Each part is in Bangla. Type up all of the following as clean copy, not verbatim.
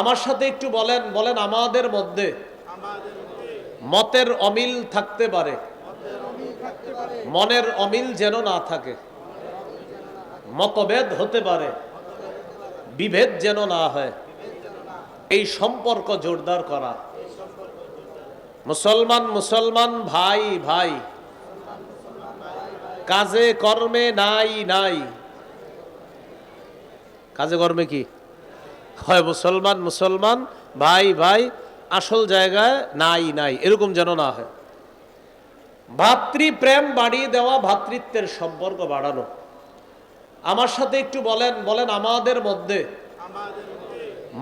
আমার সাথে একটু বলেন বলেন আমাদের মধ্যে মতের অমিল থাকতে পারে, মনের অমিল যেন না থাকে, মতভেদ হতে পারে, বিভেদ যেন না হয়, এই সম্পর্ক জোরদার করা। মুসলমান মুসলমান ভাই ভাই, কাজে কর্মে নাই নাই, কাজে কর্মে কি হয়, মুসলমান মুসলমান ভাই ভাই, আসল জায়গায় নাই নাই, এরকম যেন না হয়। ভাতৃপ্রেম বাড়িয়ে দেওয়া, ভ্রাতৃত্বের সম্পর্ক বাড়ানো। আমার সাথে একটু বলেন বলেন আমাদের মধ্যে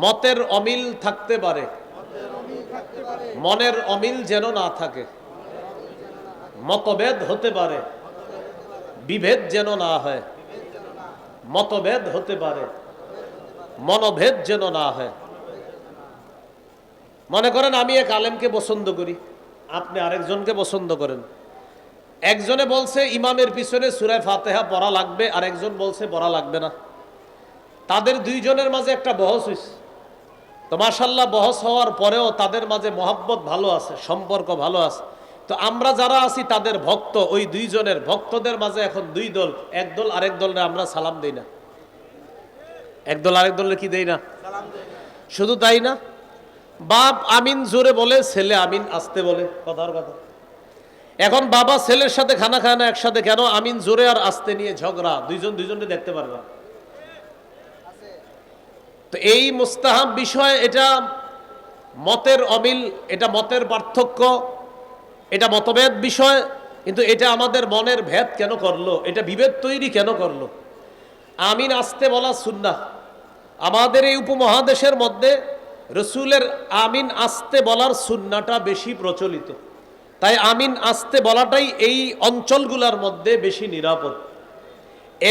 মতের অমিল থাকতে পারে, মনের অমিল যেন না থাকে, মতভেদ হতে পারে, বিভেদ যেন না হয়, মতভেদ হতে পারে, মনোভেদ যেন না হয়। মনে করেন আমি এক আলেমকে পছন্দ করি, আপনি আরেকজনকে পছন্দ করেন। একজনে বলছে ইমামের পিছনে সূরা ফাতিহা পড়া লাগবে, আর একজন বলছে পড়া লাগবে না। তাদের দুইজনের মাঝে একটা বহস হয়েছে। তো মাশাআল্লাহ, বহস হওয়ার পরেও তাদের মাঝে মহব্বত ভালো আছে, সম্পর্ক ভালো আছে। তো আমরা যারা আছি তাদের ভক্ত, ওই দুইজনের ভক্তদের মাঝে এখন দুই দল, এক দল আরেক দলরে আমরা সালাম দেই না, এক দল আরেক দলের কি দেই না। শুধু তাই না, বাপ আমিন জোরে বলে, ছেলে আমিন আস্তে বলে, কথার কথা। এখন বাবা ছেলের সাথে খানা খায় না একসাথে, কেন? আমিন জোরে আর আস্তে নিয়ে ঝগড়া, দুইজন দুইজনকে দেখতে পারবে। তো এই মুস্তাহাব বিষয়, এটা মতের অমিল, এটা মতের পার্থক্য, এটা মতভেদ বিষয়, কিন্তু এটা আমাদের মনের ভেদ কেন করলো, এটা বিভেদ তৈরি কেন করলো? আমিন আস্তে বলা সুন্নাহ। আমাদের এই উপমহাদেশের মধ্যে রসুলের আমিন আস্তে বলার সুন্নাটা বেশি প্রচলিত, তাই আমিন আস্তে বলাটাই এই অঞ্চলগুলোর মধ্যে বেশি নিরাপদ।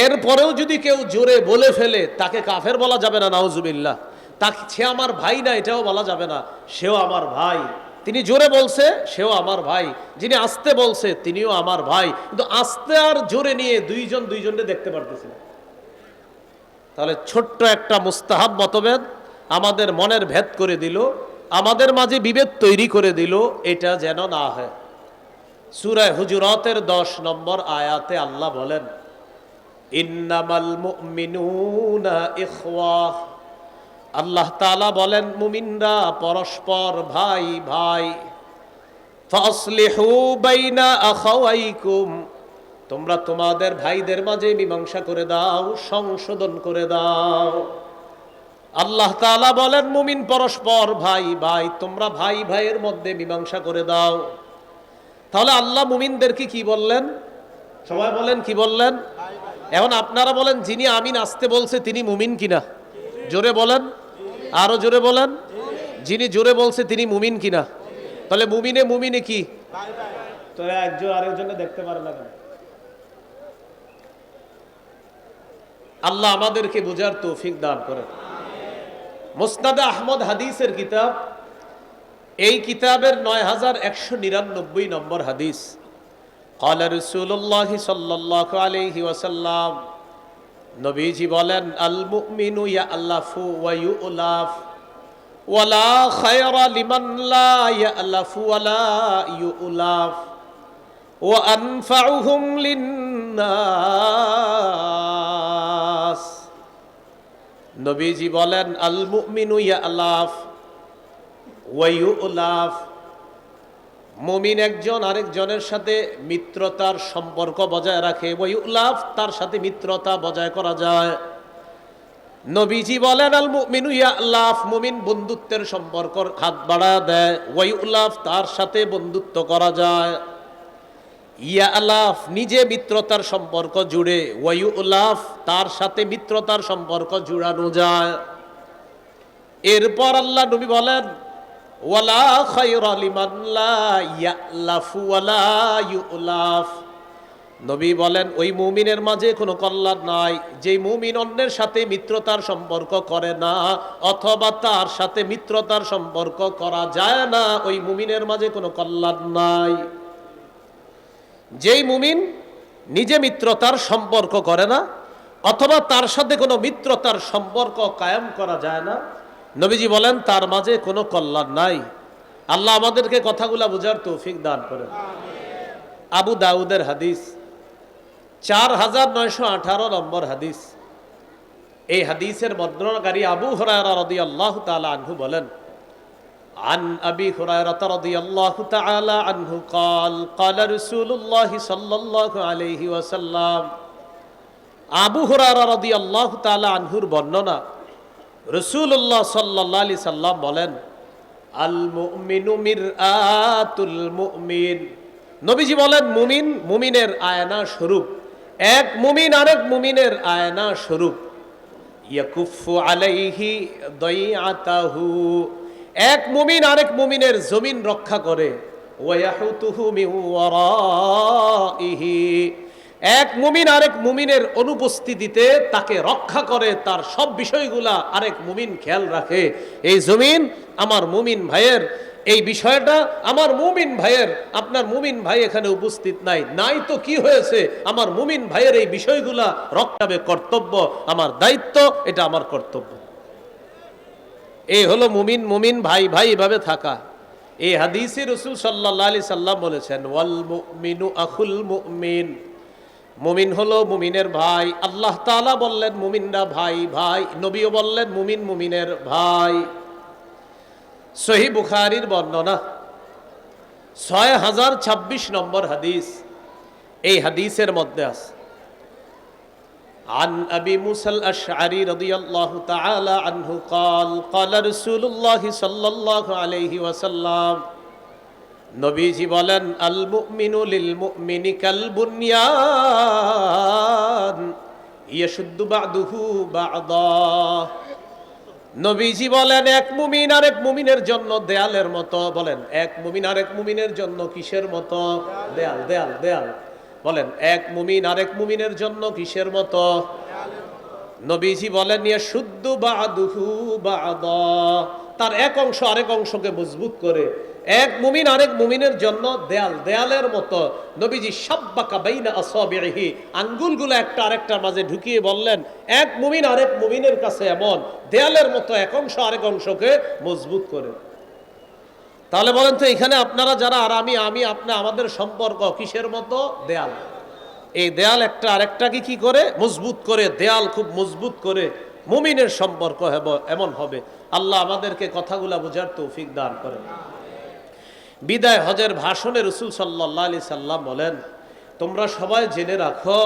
এরপরেও যদি কেউ জোরে বলে ফেলে, তাকে কাফের বলা যাবে না, নাউজুবিল্লাহ। তাকে সে আমার ভাই না, এটাও বলা যাবে না, সেও আমার ভাই। তিনি জোরে বলছে, সেও আমার ভাই। যিনি আস্তে বলছে, তিনিও আমার ভাই। কিন্তু আস্তে আর জোরে নিয়ে দুইজন দুইজনকে দেখতে পারতেছি না। তাহলে ছোট্ট একটা মুস্তাহাব মতভেদ আমাদের মনের ভেদ করে দিল, আমাদের মাঝে বিভেদ তৈরি করে দিল, এটা যেন না হয়। সূরা হুজুরাতের 10 নম্বর আয়াতে আল্লাহ বলেন, ইন্নামাল মুমিনুনা ইখওয়াহ। আল্লাহ তাআলা বলেন, মুমিনরা পরস্পর ভাই ভাই। ফাসলিহু বাইনা আখাওয়াইকুম, তোমরা তোমাদের ভাইদের মাঝে মীমাংসা করে দাও, সংশোধন করে দাও। আল্লাহ তাআলা বলেন, মুমিন পরস্পর ভাই ভাই, তোমরা ভাই ভাইয়ের মধ্যে মীমাংসা করে দাও। তাহলে আল্লাহ মুমিনদেরকে কি বললেন? সবাই বলেন কি বললেন? এখন আপনারা বলেন, যিনি আমিন আসতে বলছে তিনি মুমিন কিনা? জোরে বলেন, আরো জোরে বলেন। যিনি জোরে বলছে তিনি মুমিন কিনা? তাহলে মুমিনে মুমিনে কি? তো একজন আরেকজনকে দেখতে পারে না কেন? আল্লাহ আমাদেরকে বুঝার তৌফিক দান করেন। মুসনাদ আহমদ হাদিসের কিতাব, এই কিতাবের ৯১৯৯ নম্বর হাদিস। قال رسول الله صلى الله عليه وسلم, নবীজি বলেন, আল মুমিনু ইয়ালাফু ওয়া ইউলাফ ওয়ালা খায়রা লিমান লা ইয়ালাফু ওয়ালা ইউলাফ ওয়া আনফাউহুম লিন্নাস। নবীজি বলেন, আল মুমিনু ইয়ালাফ ওয়া ইউলাফ, মুমিন একজন আরেকজনের সাথে মিত্রতার সম্পর্ক বজায় রাখে। ওয়া ইউলাফ, তার সাথে মিত্রতা বজায় করা যায়। নবীজি বলেন, আল মুমিনু ইয়ালাফ, মুমিন বন্ধুত্বের সম্পর্ক হাত বাড়ায় দেয়। ওয়া ইউলাফ, তার সাথে বন্ধুত্ব করা যায়। ইয়ালাফ, নিজে মিত্রতার সম্পর্ক জুড়ে। ওয়া ইউলাফ, তার সাথে মিত্রতার সম্পর্ক জুড়ানো যায়। এরপর আল্লাহ নবী বলেন, ওয়ালা খায়রা লিমান লা ইয়ালাফু ওয়ালা ইউলাফ। নবী বলেন, ওই মুমিনের মাঝে কোনো কল্যাণ নাই যে মুমিন অন্যের সাথে মিত্রতার সম্পর্ক করে না, অথবা তার সাথে মিত্রতার সম্পর্ক করা যায় না, ওই মুমিনের মাঝে কোনো কল্যাণ নাই। যেই মুমিন নিজে মিত্রতার সম্পর্ক করে না, অথবা তার সাথে কোনো মিত্রতার সম্পর্ক কায়েম করা যায় না, নবীজি বলেন তার মাঝে কোনো কল্যাণ নাই। আল্লাহ আমাদেরকে কথাগুলা বোঝার তৌফিক দান করেন। আবু দাউদের হাদিস 4918 নম্বর হাদিস। এই হাদিসের বর্ণনাকারী আবু হুরায়রা রাদিয়াল্লাহু তাআলা আনহু বলেন, عن أبي هريرة رضي الله تعالى عنه قال قال رسول الله صلى الله عليه وسلم আবু হুরায়রা রাদিয়াল্লাহু তাআলা আনহুর বর্ণনা, রাসূলুল্লাহ সাল্লাল্লাহু আলাইহি সাল্লাম বলেন, আল মুমিনু মিরআতুল মুমিন। নবীজি বলেন মুমিন মুমিনের আয়না স্বরূপ। এক মুমিন আরেক মুমিনের আয়না স্বরূপ। ইয়াকুফু আলাইহি দাইআতাহু, এক মুমিন আরেক মুমিনের জমিন রক্ষা করে। ওয়ায়াহুতুহু মিন ওয়ারাইহি, এক মুমিন আরেক মুমিনের অনুপস্থিতিতে তাকে রক্ষা করে, তার সব বিষয়গুলা আরেক মুমিন খেয়াল রাখে। এই জমিন আমার মুমিন ভাইয়ের, এই বিষয়টা আমার মুমিন ভাইয়ের। আপনার মুমিন ভাই এখানে উপস্থিত নাই, নাই তো কি হয়েছে, আমার মুমিন ভাইয়ের এই বিষয়গুলা রক্ষাবে কর্তব্য, আমার দায়িত্ব, এটা আমার কর্তব্য। এই হলো মুমিন মুমিন ভাই ভাই এভাবে থাকা। এই হাদিসে রাসূল সাল্লাল্লাহু আলাইহি সাল্লাম বলেছেন, ওয়াল মুমিনু আখুল মুমিন, মুমিন হলো মুমিনের ভাই। আল্লাহ তাআলা বললেন মুমিনরা ভাই ভাই, নবীও বললেন মুমিন মুমিনের ভাই। সহিহ বুখারীর বর্ণনা 6026 নম্বর হাদিস। এই হাদিসের মধ্যে আছে, عن أبي موسى الأشعري رضي الله تعالى عنه قال قال رسول الله صلى الله عليه وسلم নবীজি বলেন, আল মুমিনু লিল মুমিনি কাল বুনয়ান ইয়াশুদ্দু বা'দুহু বা'দা। নবীজি বলেন এক মুমিন আরেক মুমিনের জন্য দেয়ালের মতো। বলেন এক মুমিন আরেক মুমিনের জন্য কিসের মতো? দেয়াল দেয়াল দেয়াল। বলেন এক মুমিন আরেক মুমিনের জন্য কিসের মতো? নবীজি বলেন ইয়াশুদ্দু বা'দুহু বা'দা, তার এক অংশ আরেক অংশকে মজবুত করে। এক মুমিন আরেক মুমিনের জন্য দেয়াল দেয়ালের মতো। নবীজি সাব্বাকা বাইনা আসাবিহি, আঙ্গুলগুলো একটা আরেকটার মাঝে ঢুকিয়ে বললেন এক মুমিন আরেক মুমিনের কাছে এমন দেয়ালের মতো, এক অংশ আরেক অংশকে মজবুত করে। তাহলে বলেন তো এখানে আপনারা যারা আর আমি আপনি, আমাদের সম্পর্ক কিসের মতো? দেয়াল। এই দেয়াল একটা আরেকটাকে কি করে? মজবুত করে। দেয়াল খুব মজবুত করে মুমিনের সম্পর্ক এমন হবে। আল্লাহ আমাদেরকে কথাগুলা বোঝার তৌফিক দান করেন। বিদায় হজের ভাষণে রাসূল সাল্লাল্লাহু আলাইহি সাল্লাম বলেন, তোমরা সবাই জেনে রাখো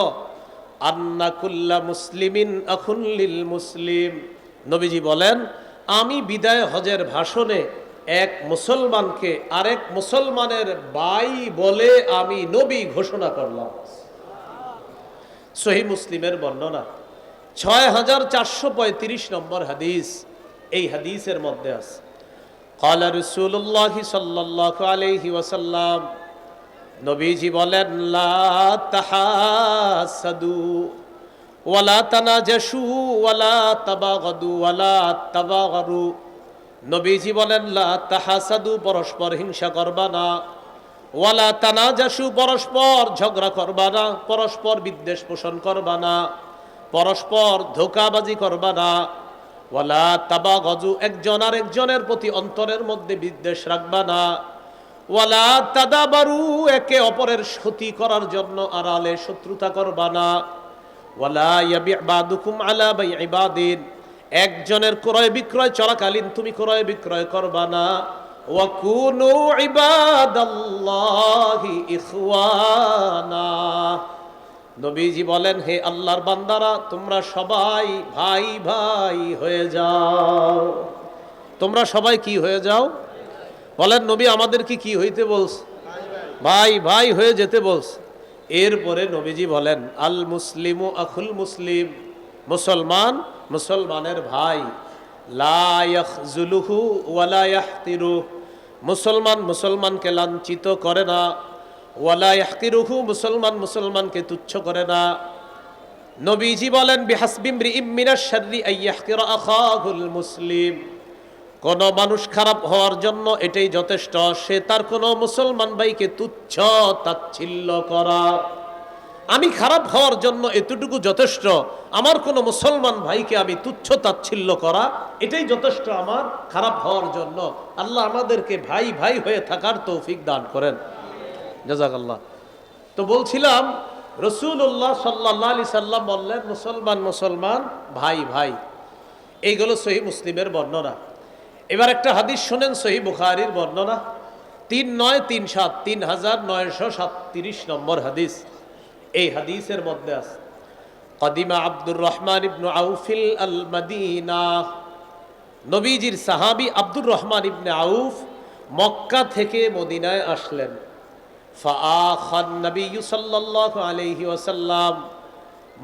আন্না কুল্লা মুসলিমিন আখুন লিল মুসলিম। নবীজি বলেন আমি বিদায় হজের ভাষণে এক মুসলমানকে আরেক মুসলমানের ভাই বলে আমি নবী ঘোষণা করলাম। সহিহ মুসলিমের বর্ণনা 6435 নম্বর হাদিস। এই হাদিসের মধ্যে আছে, قال رسول الله صلى الله عليه وسلم নবীজি বলেন, লা তাহাসাদু ওয়ালা তানাজাশু ওয়ালা তাবাগাদু ওয়ালা তাবাগারু। নবীজি বলেন লা তাহাসাদু, পরস্পর হিংসা করবা না। ওয়ালা তানাজাশু, পরস্পর ঝগড়া করবা না, পরস্পর বিদ্বেষ পোষণ করবা না, পরস্পর ধোঁকাবাজি করবা না। ওয়ালা তাবাগাজু, একজন আরেকজনের প্রতি অন্তরের মধ্যে বিদ্বেষ রাখবা না। ওয়ালা তাদাবারু, একে অপরের ক্ষতি করার জন্য আড়ালে শত্রুতা করবা না। ওয়ালা ইয়াবি' বা'দুকুম আলা বাই'i বাদিন, একজনের ক্রয় বিক্রয় চলাকালীন তুমি ক্রয় বিক্রয় করবা না। ওয়া কুনু ইবাদাল্লাহি ইখওয়ানা। নবীজি বলেন হে আল্লাহর বান্দারা, তোমরা সবাই ভাই ভাই হয়ে যাও। তোমরা সবাই কি হয়ে যাও? বলেন নবী আমাদেরকে কি হইতে বলছে? ভাই ভাই হয়ে যেতে বলছে। এরপরে নবীজি বলেন আল মুসলিমু আখুল মুসলিম, মুসলমান মুসলমানের ভাই। লা ইয়াখজুলুহু ওয়ালা ইয়াহতিরু, মুসলমান মুসলমানকে লাঞ্ছিত করে না। ওয়ালা ইয়াহকিরুহু, মুসলমান মুসলমানকে তুচ্ছ করে না। নবীজি বলেন বিহাসবি ইমরিইম মিনাশ শাররি আন ইয়াহকিরা আখাহুল মুসলিম, কোন মানুষ খারাপ হওয়ার জন্য এটাই যথেষ্ট, সে তার কোন মুসলমান ভাইকে তুচ্ছ তাচ্ছিল্য করা। আমি খারাপ হওয়ার জন্য এতটুকু যথেষ্ট, আমার কোনো মুসলমান ভাইকে আমি তুচ্ছ তাচ্ছিল্য করা এটাই যথেষ্ট আমার খারাপ হওয়ার জন্য। আল্লাহ আমাদেরকে ভাই ভাই হয়ে থাকার তৌফিক দান করেন, জাযাকাল্লাহ। তো বলছিলাম রাসূলুল্লাহ সাল্লাল্লাহু আলাইহি সাল্লাম বললেন মুসলমান মুসলমান ভাই ভাই, এইগুলো সহিহ মুসলিমের বর্ণনা। এবার একটা হাদিস শোনেন, সহিহ বুখারীর বর্ণনা 3937 3937 নম্বর হাদিস। এই হাদিসের মধ্যে আছে কদিমা আব্দুর রহমান ইবনে আউফিল আল মদিনা, নবীজির সাহাবী আব্দুর রহমান ইবনে আউফ মক্কা থেকে মদিনায় আসলেন। ফাআখান নবী সাল্লাল্লাহু আলাইহি ওয়াসাল্লাম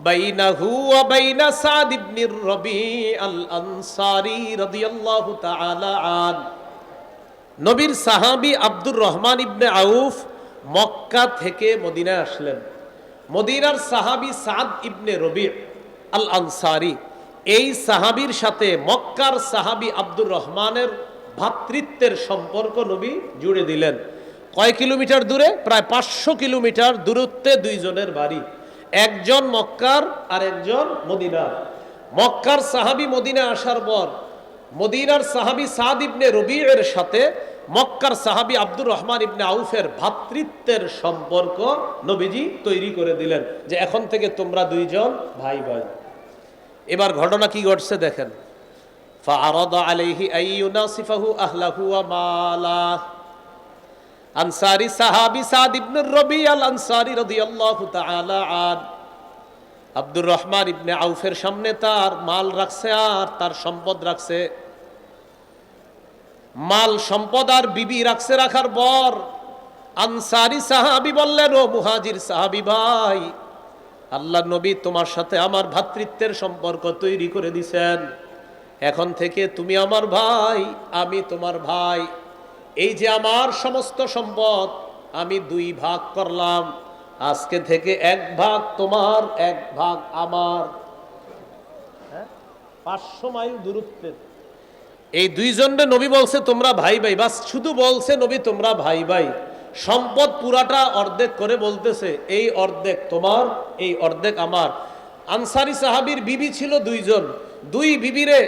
বাইনাহু ওয়া বাইনা সাদ ইবনে রবি আল আনসারী রাদিয়াল্লাহু তাআলা আন। নবীর সাহাবী আব্দুর রহমান ইবনে আউফ মক্কা থেকে মদিনায় আসলেন। মদিনার সাহাবী সাদ ইবনে রবি আল আনসারী, এই সাহাবীর সাথে মক্কার সাহাবী আব্দুর রহমানের ভ্রাতৃত্বের সম্পর্ক নবী জুড়ে দিলেন। কয় কিলোমিটার দূরে? প্রায় 500 কিলোমিটার দূরত্বে দুইজনের বাড়ি, একজন মক্কার আর একজন মদিনার। মক্কার সাহাবী মদিনা আসার পর মদিনার সাহাবী সাদ ইবনে রবিয়ের সাথে মক্কার সাহাবী আব্দুর রহমান ইবনে আউফের ভ্রাতৃত্বের সম্পর্ক নবীজি তৈরি করে দিলেন, যে এখন থেকে তোমরা দুইজন ভাই ভাই। এবার ঘটনা কি ঘটছে দেখেন। ফাআরাদা আলাইহি আইয়ুনাসিফাহু আহলাহু ওয়া মালা। আনসারী সাহাবী সাদ ইবনে রবি আল আনসারী রাদিয়াল্লাহু তাআলা আন আব্দুর রহমান ইবনে আউফের সামনে তার মাল রাখছে আর তার সম্পদ রাখছে। মাল সম্পদ আর বিবি রাখছে। রাখার পর আনসারী সাহাবী বললেন, ও মুহাজির সাহাবী ভাই, আল্লাহ নবী তোমার সাথে আমার ভ্রাতৃত্বের সম্পর্ক তৈরি করে দিছেন, এখন থেকে তুমি আমার ভাই, আমি তোমার ভাই। এই যে আমার সমস্ত সম্পদ আমি 2 ভাগ করলাম, আজকে থেকে 1 ভাগ তোমার 1 ভাগ আমার। 500 মাইল দূরত্বের এই দুইজনে নবী বলছে তোমরা ভাই ভাই, বাস শুধু বলছে নবী তোমরা ভাই ভাই। সম্পদ পুরাটা অর্ধেক করে বলতেছে, এই অর্ধেক তোমার, এই অর্ধেক আমার। আনসারী সাহাবীর বিবি ছিল 2 জন, 2 বিবিরে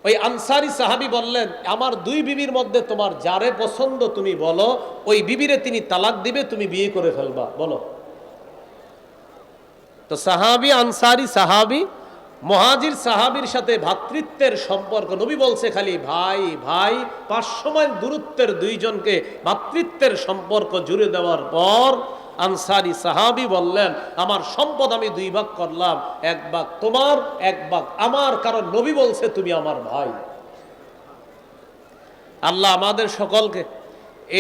ওই আনসারী সাহাবী বললেন, আমার 2 বিবির মধ্যে তোমার যারে পছন্দ তুমি বলো, ওই বিবিরে তিনি তালাক দিবে, তুমি বিয়ে করে ফেলবা, বলো। তো সাহাবী আনসারী সাহাবী মুহাজির সাহাবীর সাথে ভ্রাতৃত্বের সম্পর্ক, নবী বলছে খালি ভাই ভাই। 500 মাইল দূরত্বের 2 জনকে ভ্রাতৃত্বের সম্পর্ক জুড়ে দেওয়ার পর আনসারী সাহাবী বললেন, আমার সম্পদ আমি 2 ভাগ করলাম, 1 ভাগ তোমার 1 ভাগ আমার, কারণ নবী বলছে তুমি আমার ভাই। আল্লাহ আমাদের সকলকে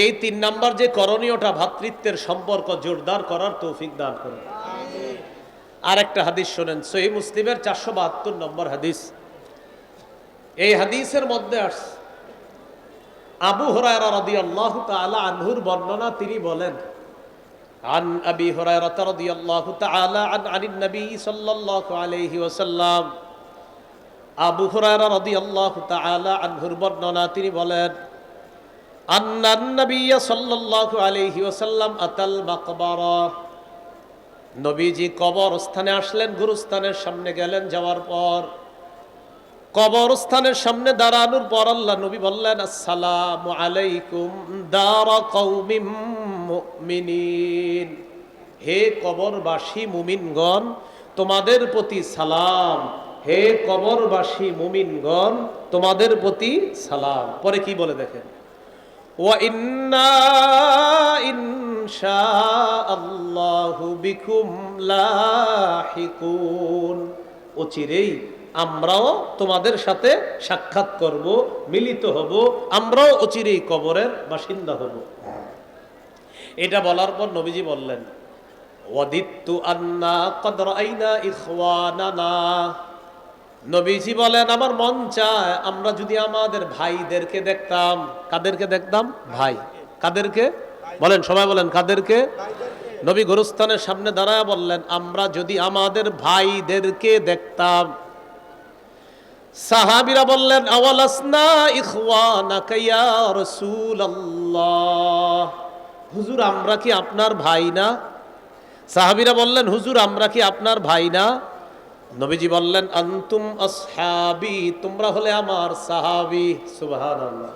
এই 3 নাম্বার যে করণীয়টা, ভ্রাতৃত্বের সম্পর্ক জোরদার করার তৌফিক দান করুন। আর একটা হাদিস শোনেন, সহিহ মুসলিমের 472 নম্বর হাদিস। এই হাদিসের মধ্যে আসছে আবু হুরায়রা রাদিয়াল্লাহু তাআলা আনহুর বর্ণনা। তিনি বলেন, আন আবি হুরায়রা রাদিয়াল্লাহু তাআলা আনিন নবী সাল্লাল্লাহু আলাইহি ওয়াসাল্লাম। আবু হুরায়রা রাদিয়াল্লাহু তাআলা আনহুর বর্ণনা, তিনি বলেন, আন্নান নবী সাল্লাল্লাহু আলাইহি ওয়াসাল্লাম আতাল মাকবারা। নবীজি কবরস্থানে আসলেন, গুরুস্থানের সামনে গেলেন। যাওয়ার পর কবরস্থানের সামনে দাঁড়ানোর পর আল্লাহ নবী বললেন, আসসালামু আলাইকুম দারা কওমিম মুমিনিন। হে কবরবাসী মুমিনগণ, তোমাদের প্রতি সালাম। হে কবরবাসী মুমিনগণ, তোমাদের প্রতি সালাম। পরে কি বলে দেখেন, ওয়া ইন্না ইনশাআল্লাহু বিকুম লাহিকুন। অচিরেই আমরাও তোমাদের সাথে সাক্ষাৎ করব, মিলিত হব, আমরাও অচিরেই কবরের বাসিন্দা হব। এটা বলার পর নবীজি বললেন, ওয়াদিত্তু আন্না ক্বাদ রাআইনা ইখওয়ানানা। নবীজি বলেন, আমার মন চায় আমরা যদি আমাদের ভাইদেরকে দেখতাম। কাদেরকে দেখতাম? ভাই। কাদেরকে বলেন, সবাই বলেন, কাদেরকে? নবী গোরস্থানের সামনে দাঁড়ায় বললেন, আমরা যদি আমাদের ভাইদেরকে দেখতাম। সাহাবীরা বললেন, আওয়ালাসনা ইখওয়ানাকা ইয়া রাসূলুল্লাহ। হুজুর, আমরা কি আপনার ভাই না? সাহাবীরা বললেন, হুজুর আমরা কি আপনার ভাই না? নবীজি বললেন, আনতুম আসহাবি, তোমরা হলে আমার সাহাবী। সুবহানাল্লাহ।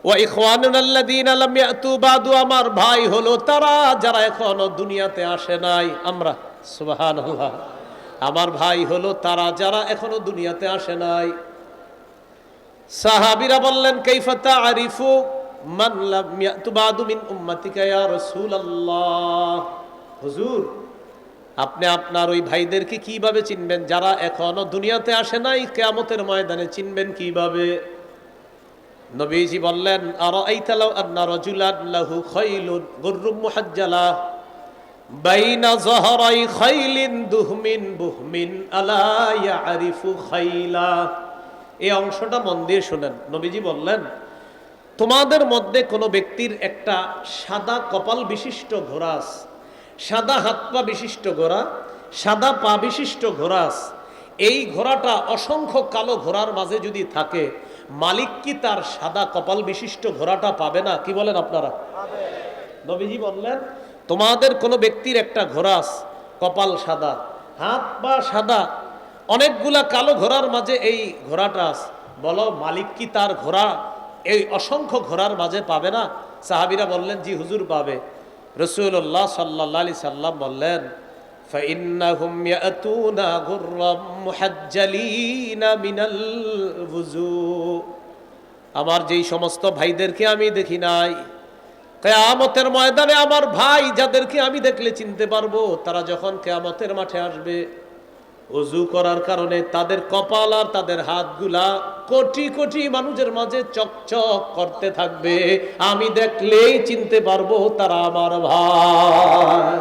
ওয়া ইখওয়ানুনা আল্লাযীনা লাম ইয়াতু বাদু, আমার ভাই হলো তারা যারা এখনো দুনিয়াতে আসে নাই। আমরা, সুবহানাল্লাহ, আমার ভাই হলো তারা যারা এখনো দুনিয়াতে আসে নাই। সাহাবীরা বললেন, কাইফা তা'রিফু মান লাম ইয়াতু বাদু মিন উম্মাতিকা ইয়া রাসূলুল্লাহ। হুজুর, আপনি আপনার ওই ভাইদেরকে কিভাবে চিনবেন যারা এখনো দুনিয়াতে আসে নাই? কিয়ামতের ময়দানে চিনবেন কিভাবে? নবীজি বললেন, আরাআইতা লাউ আন্না রাজুলান লাহু খাইলুন গুররুম মুহাজ্জালা বাইনা যহরাই খাইলিন দুহমিন বুহমিন আলা ইয়ারিফু খাইলা। এই অংশটা মন দিয়ে শুনেন। নবীজি বললেন, তোমাদের মধ্যে কোনো ব্যক্তির একটা সাদা কপাল বিশিষ্ট ঘোড়া আছে, সাদা হাত পা বিশিষ্ট ঘোড়া, সাদা পা বিশিষ্ট ঘোড়া আছে। এই ঘোড়াটা অসংখ্য কালো ঘোড়ার মাঝে যদি থাকে, মালিক কি তার সাদা কপাল বিশিষ্ট ঘোড়াটা পাবে না? কি বলেন আপনারা? নবীজি বললেন, তোমাদের কোনো ব্যক্তির একটা ঘোড়া আছে, কপাল সাদা, হাত পা সাদা, অনেকগুলা কালো ঘোড়ার মাঝে এই ঘোড়াটা আছে, বলো মালিক কি তার ঘোড়া এই অসংখ্য ঘোড়ার মাঝে পাবে না? সাহাবীরা বললেন, জি হুজুর পাবে। রাসূলুল্লাহ সাল্লাল্লাহু আলাইহি সাল্লাম বললেন, ফাইন্নাহুম ইয়াতুনা গুররাম মুহাজ্জালিনা মিনাল ওযু। আমার যেই সমস্ত ভাইদেরকে আমি দেখি নাই, কিয়ামতের ময়দানে আমার ভাই যাদেরকে আমি দেখলে চিনতে পারবো, তারা যখন কিয়ামতের মাঠে আসবে, ওযু করার কারণে তাদের কপাল আর তাদের হাতগুলা কোটি কোটি মানুষের মাঝে চকচক করতে থাকবে। আমি দেখলেই চিনতে পারবো তারা আমার ভাই।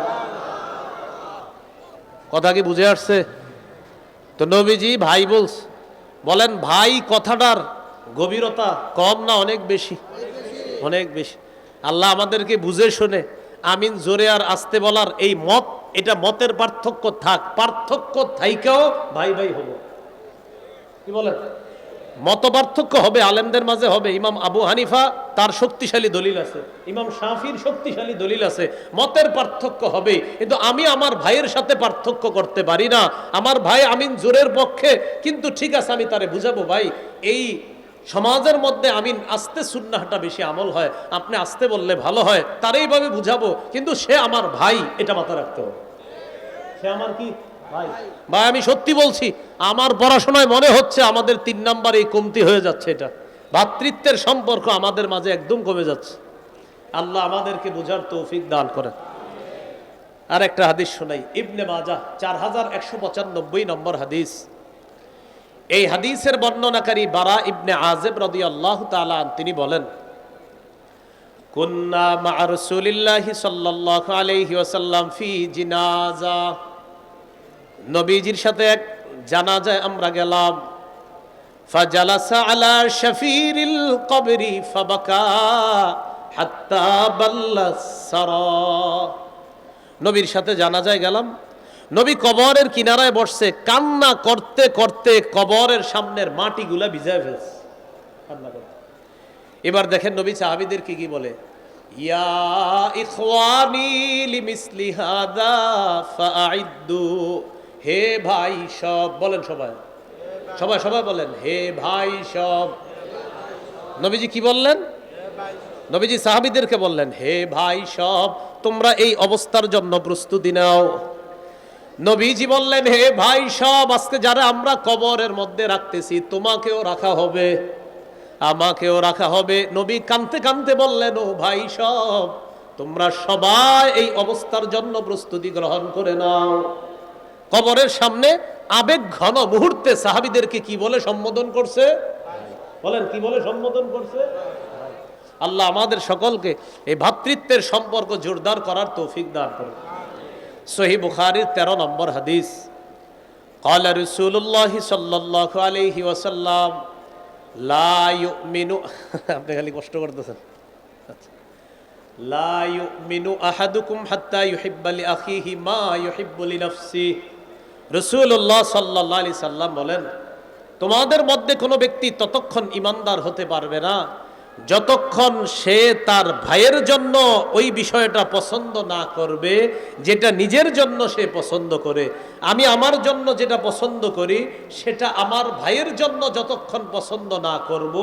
কথা কি বুঝে আসছে? তো নবীজি ভাই বলেন, ভাই কথাটার গভীরতা কম না অনেক বেশি? অনেক বেশি। আল্লাহ আমাদেরকে বুঝে শুনে আমিন জোরে আর আস্তে বলার এই মত, এটা মতের পার্থক্য থাক, পার্থক্য থাইকেও ভাই ভাই হব। কি বলেন? মত পার্থক্য হবে, আলেমদের মাঝে হবে। ইমাম আবু হানিফা তার শক্তিশালী দলিল আছে, ইমাম শাফির শক্তিশালী দলিল আছে, মতের পার্থক্য হবে, কিন্তু আমি আমার ভাইয়ের সাথে পার্থক্য করতে পারি না। আমার ভাই আমিন জোরের পক্ষে, কিন্তু ঠিক আছে আমি তারে বুঝাবো, ভাই এই সমাজের মধ্যে আমিন আস্তে সুন্নাহটা বেশি আমল হয়, আপনি আস্তে বললে ভালো হয়, তার এইভাবে বুঝাবো, কিন্তু সে আমার ভাই, এটা মাথা রাখতে হবে। সে আমার কি ভাই? ভাই আমি সত্যি বলছি, আমার পড়াশোনায় মনে হচ্ছে আমাদের 3 নাম্বার এই কমতি হয়ে যাচ্ছে। এটা ভ্রাতৃত্বের সম্পর্ক আমাদের মাঝে একদম কমে যাচ্ছে। আল্লাহ আমাদেরকে বুঝার তৌফিক দান করেন। আর একটা হাদিস শোনাই, ইবনে মাজাহ 4195 নম্বর হাদিস। এই হাদিসের বর্ণনাকারী বারা ইবনে আযিব রাদিয়াল্লাহু তাআলা তিনি বলেন, কুন্না মা রাসূলিল্লাহি সাল্লাল্লাহু আলাইহি ওয়াসাল্লাম ফি জিনাজা। নবীজির সাথে এক জানাজায় আমরা গেলাম। ফাজালাসা আলা শাফিরিল কবরি ফাবাকা হাত্তা বাল্লাস সারা। নবীর সাথে জানাজায় গেলাম, নবী কবরের কিনারায় বসছে, কান্না করতে করতে কবরের সামনের মাটিগুলা ভিজায় ফেলছে, কান্না করতে। এবার দেখেন নবী সাহাবীদেরকে কি বলে, ইয়া ইখওয়ানি লিমিসলি হাদা ফাআইদ্দু। হে ভাই সব, বলেন সবাই, সবাই সবাই বলেন, হে ভাই সব। নবীজি কি বললেন? নবীজি সাহাবীদেরকে বললেন, হে ভাই সব, তোমরা এই অবস্থার জন্য প্রস্তুতি নাও। নবীজি বললেন, হে ভাই সব, আজকে যারা আমরা কবরের মধ্যে রাখতেছি, তোমাকেও রাখা হবে, আমাকেও রাখা হবে। নবী কাঁদতে কাঁদতে বললেন, ও ভাই সব, তোমরা সবাই এই অবস্থার জন্য প্রস্তুতি গ্রহণ করে নাও। কবরের সামনে আবেগ ঘন মুহূর্তে সাহাবীদেরকে কি বলে সম্বোধন করছে? বলেন, কি বলে সম্বোধন করছে? আল্লাহ আমাদের সকলকে এই ভ্রাতৃত্বের সম্পর্ক জোরদার করার তৌফিক দান করুন। সহিহ বুখারীর 13 নম্বর হাদিস, قال رسول الله صلى الله عليه وسلم لا يؤمن আপনি খালি কষ্ট করতেছেন। لا يؤمن احدكم حتى يحب لاخيه ما يحب لنفسه। রাসূলুল্লাহ সাল্লাল্লাহু আলাইহি সাল্লাম বলেন, তোমাদের মধ্যে কোনো ব্যক্তি ততক্ষণ ঈমানদার হতে পারবে না যতক্ষণ সে তার ভাইয়ের জন্য ওই বিষয়টা পছন্দ না করবে যেটা নিজের জন্য সে পছন্দ করে, আমি আমার জন্য যেটা পছন্দ করি সেটা আমার ভাইয়ের জন্য যতক্ষণ পছন্দ না করব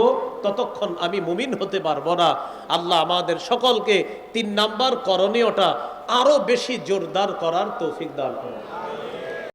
ততক্ষণ আমি মুমিন হতে পারবো না। আল্লাহ আমাদের সকলকে 3 নাম্বার করণীয়টা আরো বেশি জোরদার করার তৌফিক দান করুন।